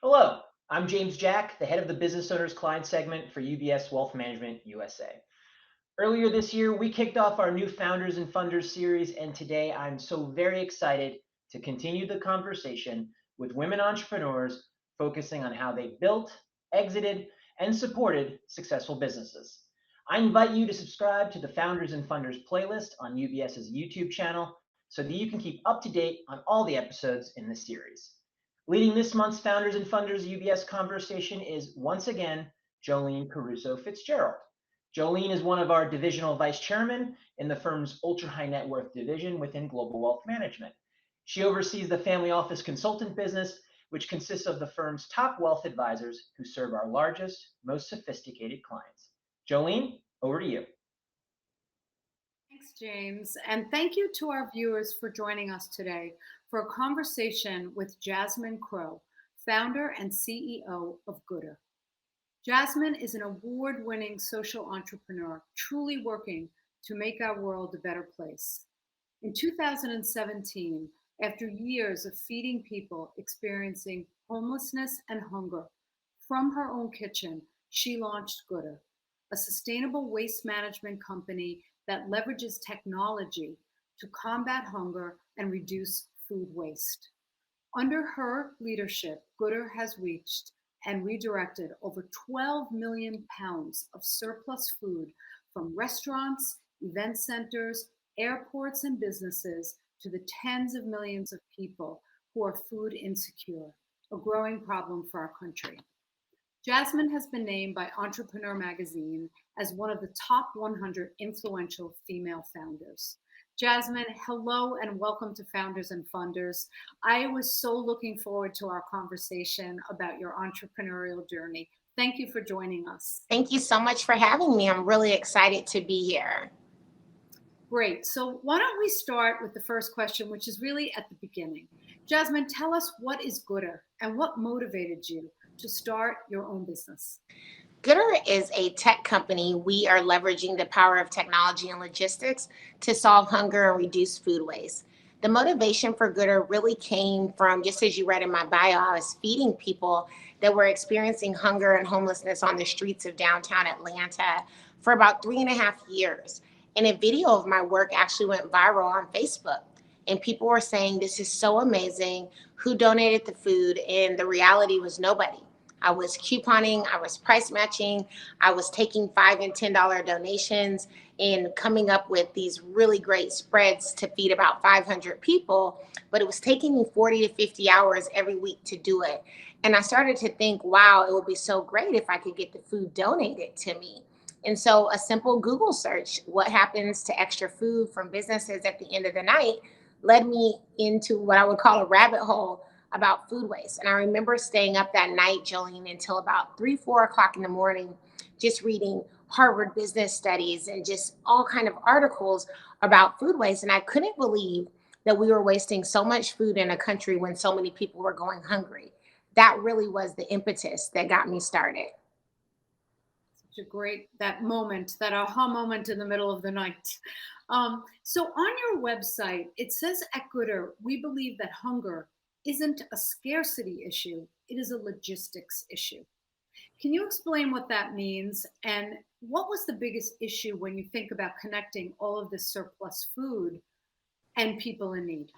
Hello, I'm James Jack, the head of the Business Owners Client segment for UBS Wealth Management USA. Earlier this year, we kicked off our new Founders and Funders series, and today I'm so very excited to continue the conversation with women entrepreneurs focusing on how they built, exited, and supported successful businesses. I invite you to subscribe to the Founders and Funders playlist on UBS's YouTube channel so that you can keep up to date on all the episodes in this series. Leading this month's Founders and Funders UBS conversation is once again Jolene Caruso Fitzgerald. Jolene is one of our divisional vice chairmen in the firm's ultra high net worth division within Global Wealth Management. She oversees the family office consultant business, which consists of the firm's top wealth advisors who serve our largest, most sophisticated clients. Jolene, over to you. Thanks, James. And thank you to our viewers for joining us today for a conversation with Jasmine Crowe, founder and CEO of Gooder. Jasmine is an award winning social entrepreneur, truly working to make our world a better place. In 2017, after years of feeding people experiencing homelessness and hunger, from her own kitchen, she launched Gooder, a sustainable waste management company that leverages technology to combat hunger and reduce food waste. Under her leadership, Gooder has reached and redirected over 12 million pounds of surplus food from restaurants, event centers, airports, and businesses to the tens of millions of people who are food insecure, a growing problem for our country. Jasmine has been named by Entrepreneur Magazine as one of the top 100 influential female founders. Jasmine, hello and welcome to Founders and Funders. I was so looking forward to our conversation about your entrepreneurial journey. Thank you for joining us. Thank you so much for having me. I'm really excited to be here. Great. So, why don't we start with the first question, which is really at the beginning? Jasmine, tell us what is Gooder and what motivated you to start your own business? Gooder is a tech company. We are leveraging the power of technology and logistics to solve hunger and reduce food waste. The motivation for Gooder really came from, just as you read in my bio, I was feeding people that were experiencing hunger and homelessness on the streets of downtown Atlanta for about 3.5 years. And a video of my work actually went viral on Facebook. And people were saying, "This is so amazing. Who donated the food?" And the reality was nobody. I was couponing, I was price matching, I was taking $5 and $10 donations and coming up with these really great spreads to feed about 500 people. But it was taking me 40 to 50 hours every week to do it. And I started to think, wow, it would be so great if I could get the food donated to me. And so a simple Google search, what happens to extra food from businesses at the end of the night, led me into what I would call a rabbit hole about food waste. And I remember staying up that night, Jolene, until about 3, 4 o'clock in the morning, just reading Harvard Business Studies and just all kind of articles about food waste. And I couldn't believe that we were wasting so much food in a country when so many people were going hungry. That really was the impetus that got me started. Such a great that moment, that aha moment in the middle of the night. So on your website, it says at Gooder, we believe that hunger isn't a scarcity issue; it is a logistics issue. Can you explain what that means and what was the biggest issue when you think about connecting all of this surplus food and people in need?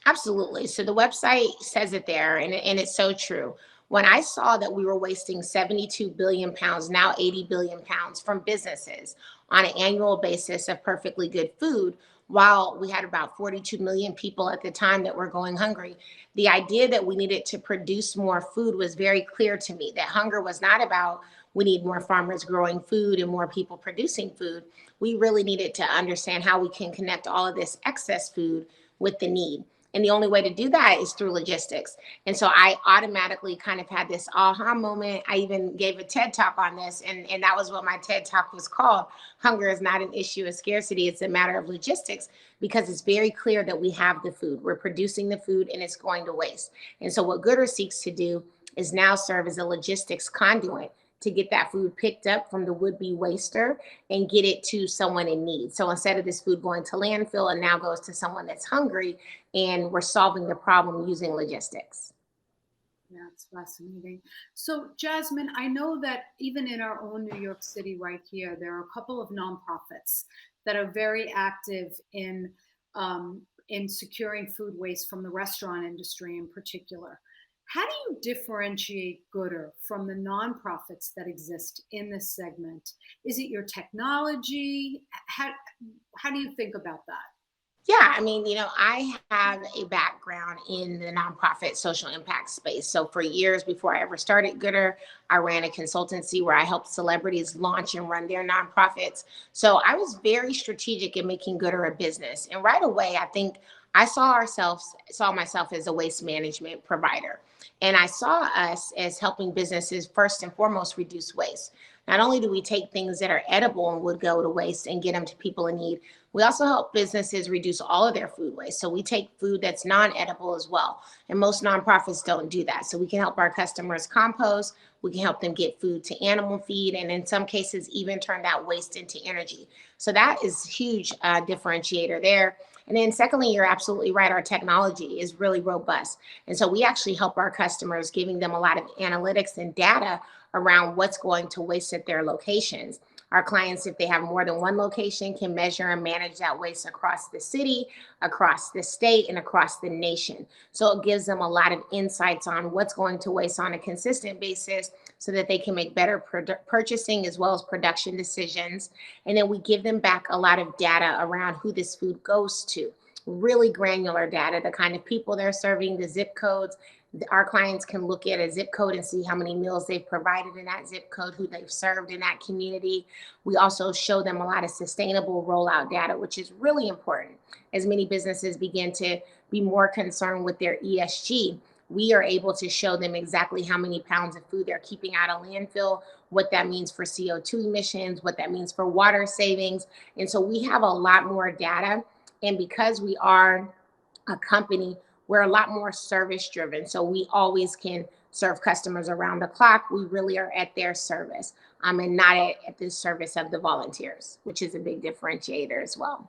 Absolutely. So the website says it there, and it's so true. When I saw that we were wasting 72 billion pounds, now 80 billion pounds from businesses on an annual basis of perfectly good food, while we had about 42 million people at the time that were going hungry, the idea that we needed to produce more food was very clear to me. That hunger was not about we need more farmers growing food and more people producing food. We really needed to understand how we can connect all of this excess food with the need. And the only way to do that is through logistics. And so I automatically kind of had this aha moment. I even gave a TED talk on this, and that was what my TED talk was called. Hunger is not an issue of scarcity, it's a matter of logistics, because it's very clear that we have the food. We're producing the food and it's going to waste. And so what Gooder seeks to do is now serve as a logistics conduit to get that food picked up from the would-be waster and get it to someone in need. So instead of this food going to landfill, it now goes to someone that's hungry, and we're solving the problem using logistics. Yeah, it's fascinating. So, Jasmine, I know that even in our own New York City right here, there are a couple of nonprofits that are very active in securing food waste from the restaurant industry in particular. How do you differentiate Gooder from the nonprofits that exist in this segment? Is it your technology? How do you think about that? Yeah, I mean, I have a background in the nonprofit social impact space. So for years before I ever started Gooder, I ran a consultancy where I helped celebrities launch and run their nonprofits. So I was very strategic in making Gooder a business. And right away, I think I saw myself as a waste management provider. And I saw us as helping businesses first and foremost reduce waste. Not only do we take things that are edible and would go to waste and get them to people in need, we also help businesses reduce all of their food waste. So we take food that's non-edible as well. And most nonprofits don't do that. So we can help our customers compost, we can help them get food to animal feed, and in some cases, even turn that waste into energy. So that is huge differentiator there. And then secondly, you're absolutely right. Our technology is really robust. And so we actually help our customers, giving them a lot of analytics and data around what's going to waste at their locations. Our clients, if they have more than one location, can measure and manage that waste across the city, across the state, and across the nation. So it gives them a lot of insights on what's going to waste on a consistent basis so that they can make better purchasing as well as production decisions. And then we give them back a lot of data around who this food goes to. Really granular data, the kind of people they're serving, the zip codes. Our clients can look at a zip code and see how many meals they've provided in that zip code, who they've served in that community. We also show them a lot of sustainable rollout data, which is really important as many businesses begin to be more concerned with their ESG. We are able to show them exactly how many pounds of food they're keeping out of landfill, what that means for CO2 emissions, what that means for water savings. And so we have a lot more data. And because we are a company, we're a lot more service driven. So we always can serve customers around the clock. We really are at their service, and not at the service of the volunteers, which is a big differentiator as well.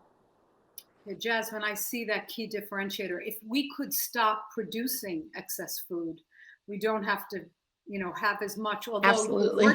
Yeah, Jasmine, I see that key differentiator. If we could stop producing excess food, we don't have to, have as much. Although Absolutely.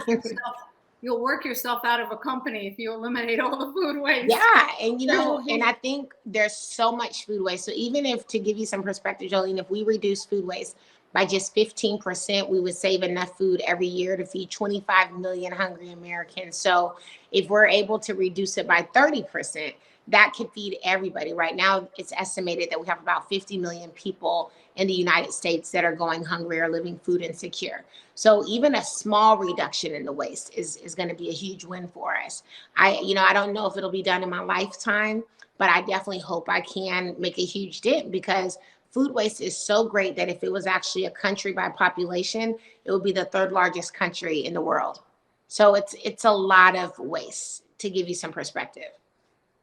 you'll work yourself out of a company if you eliminate all the food waste. Yeah, and I think there's so much food waste. So even if, to give you some perspective, Jolene, if we reduce food waste by just 15%, we would save enough food every year to feed 25 million hungry Americans. So if we're able to reduce it by 30%, that could feed everybody. Right now, it's estimated that we have about 50 million people in the United States that are going hungry or living food insecure. So even a small reduction in the waste is going to be a huge win for us. I don't know if it'll be done in my lifetime, but I definitely hope I can make a huge dent, because food waste is so great that if it was actually a country by population, it would be the third largest country in the world. So it's a lot of waste, to give you some perspective.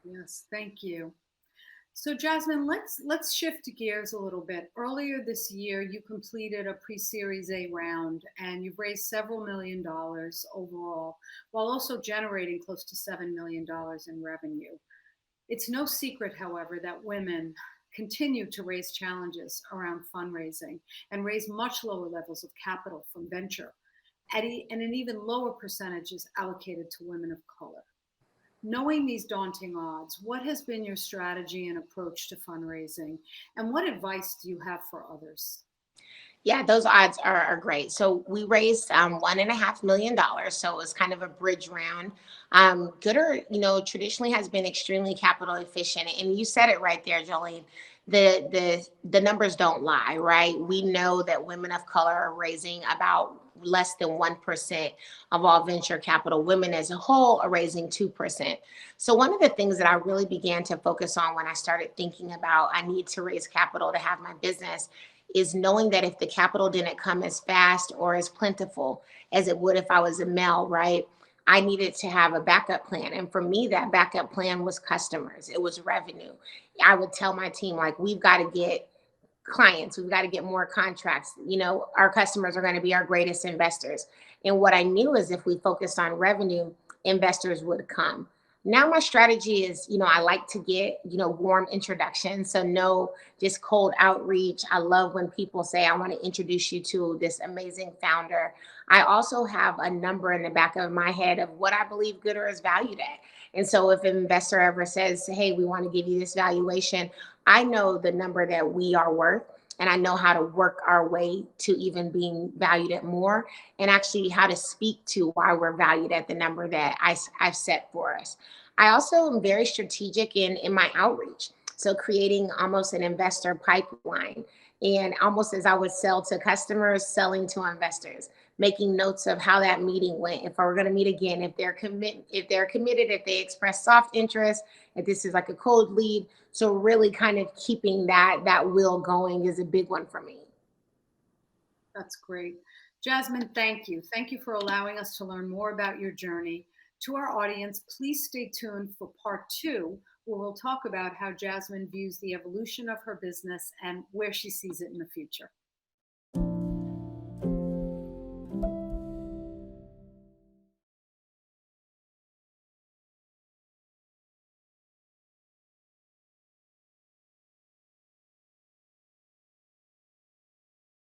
Yes, thank you. So Jasmine, let's shift gears a little bit. Earlier this year, you completed a pre-Series A round and you've raised several $1 million overall, while also generating close to $7 million in revenue. It's no secret, however, that women continue to raise challenges around fundraising and raise much lower levels of capital from venture, and an even lower percentage is allocated to women of color. Knowing these daunting odds, what has been your strategy and approach to fundraising? And what advice do you have for others? Yeah, those odds are great. So we raised $1.5 million. So it was kind of a bridge round. Gooder, traditionally has been extremely capital efficient. And you said it right there, Jolene. The numbers don't lie, right? We know that women of color are raising about less than 1% of all venture capital. Women as a whole are raising 2%. So one of the things that I really began to focus on when I started thinking about I need to raise capital to have my business is knowing that if the capital didn't come as fast or as plentiful as it would if I was a male, right? I needed to have a backup plan. And for me, that backup plan was customers. It was revenue. I would tell my team, like, we've got to get clients, we've got to get more contracts. Our customers are going to be our greatest investors. And what I knew is if we focused on revenue, investors would come. Now my strategy is, I like to get, warm introductions. So no just cold outreach. I love when people say, I want to introduce you to this amazing founder. I also have a number in the back of my head of what I believe Gooder is valued at. And so if an investor ever says, hey, we want to give you this valuation, I know the number that we are worth. And I know how to work our way to even being valued at more, and actually how to speak to why we're valued at the number that I've set for us. I also am very strategic in my outreach. So creating almost an investor pipeline, and almost as I would sell to customers, selling to investors, making notes of how that meeting went. If I were going to meet again, if they're committed, if they express soft interest, if this is like a cold lead. So really kind of keeping that wheel going is a big one for me. That's great. Jasmine, thank you. Thank you for allowing us to learn more about your journey. To our audience, please stay tuned for part 2, where we'll talk about how Jasmine views the evolution of her business and where she sees it in the future.